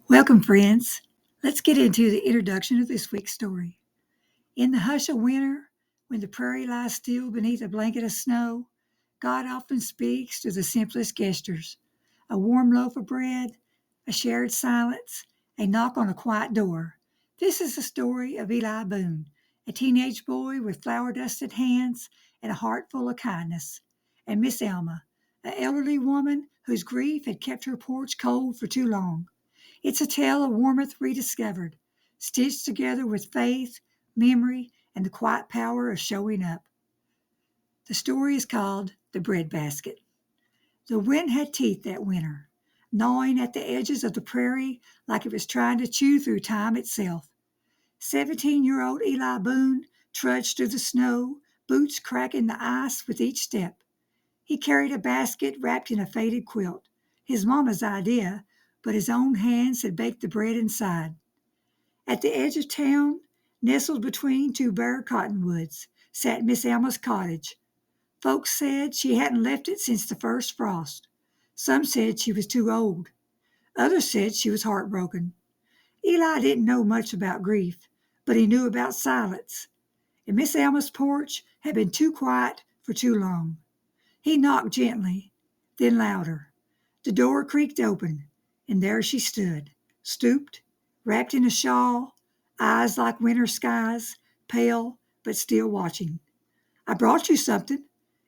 Welcome, friends. Let's get into the introduction of this week's story. In the hush of winter, when the prairie lies still beneath a blanket of snow, God often speaks to the simplest gestures: a warm loaf of bread, a shared silence, a knock on a quiet door. This is the story of Eli Boone, a teenage boy with flour dusted hands and a heart full of kindness, and Miss Elma, an elderly woman whose grief had kept her porch cold for too long. It's a tale of warmth rediscovered, stitched together with faith, memory, and the quiet power of showing up. The story is called The Bread Basket. The wind had teeth that winter, gnawing at the edges of the prairie like it was trying to chew through time itself. 17-year-old Eli Boone trudged through the snow, boots cracking the ice with each step. He carried a basket wrapped in a faded quilt, his mama's idea, but his own hands had baked the bread inside. At the edge of town, nestled between two bare cottonwoods, sat Miss Alma's cottage. Folks said she hadn't left it since the first frost. Some said she was too old. Others said she was heartbroken. Eli didn't know much about grief, but he knew about silence, and Miss Alma's porch had been too quiet for too long. He knocked gently, then louder. The door creaked open, and there she stood, stooped, wrapped in a shawl, eyes like winter skies, pale but still watching. "I brought you something,"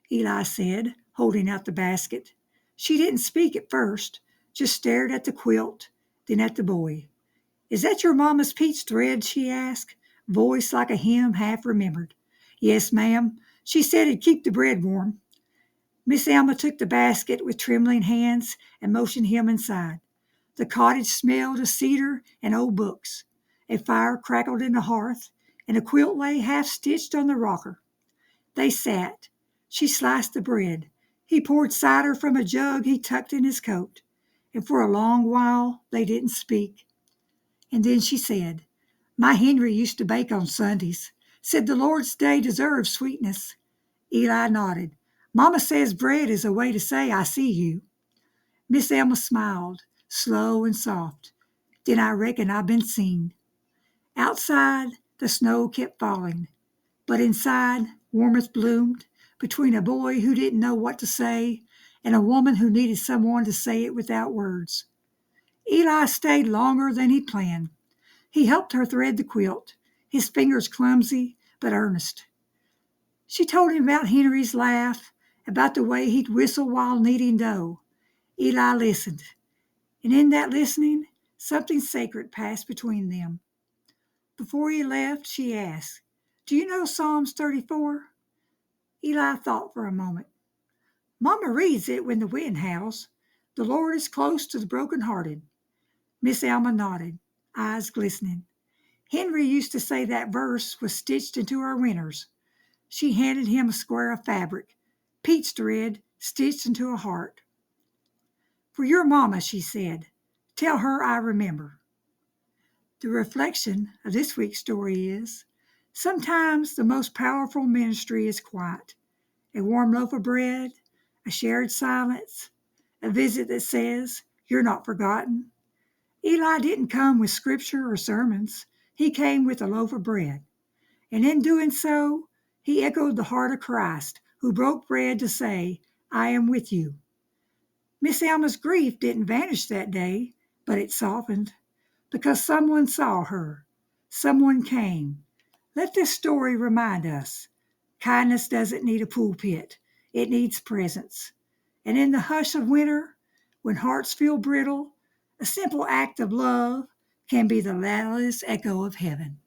Eli said, holding out the basket. She didn't speak at first, just stared at the quilt, then at the boy. "Is that your mama's peach thread?" she asked, voice like a hymn half remembered. "Yes, ma'am. She said it'd keep the bread warm." Miss Alma took the basket with trembling hands and motioned him inside. The cottage smelled of cedar and old books. A fire crackled in the hearth, and a quilt lay half-stitched on the rocker. They sat. She sliced the bread. He poured cider from a jug he tucked in his coat, and for a long while they didn't speak. And then she said, "My Henry used to bake on Sundays. Said the Lord's day deserves sweetness." Eli nodded. "Mama says bread is a way to say I see you." Miss Elma smiled, slow and soft. "Then I reckon I've been seen." Outside, the snow kept falling, but inside, warmth bloomed between a boy who didn't know what to say and a woman who needed someone to say it without words. Eli stayed longer than he'd planned. He helped her thread the quilt, his fingers clumsy but earnest. She told him about Henry's laugh, about the way he'd whistle while kneading dough. Eli listened, and in that listening, something sacred passed between them. Before he left, she asked, "Do you know Psalms 34?" Eli thought for a moment. "Mama reads it when the wind howls. The Lord is close to the brokenhearted." Miss Alma nodded, eyes glistening. "Henry used to say that verse was stitched into our winters." She handed him a square of fabric, peach thread stitched into a heart. "For your mama," she said. "Tell her I remember." The reflection of this week's story is, sometimes the most powerful ministry is quiet. A warm loaf of bread, a shared silence, a visit that says, "You're not forgotten." Eli didn't come with scripture or sermons. He came with a loaf of bread. And in doing so, he echoed the heart of Christ, who broke bread to say, "I am with you." Miss Alma's grief didn't vanish that day, but it softened, because someone saw her. Someone came. Let this story remind us, kindness doesn't need a pulpit. It needs presence. And in the hush of winter, when hearts feel brittle, a simple act of love can be the loudest echo of heaven.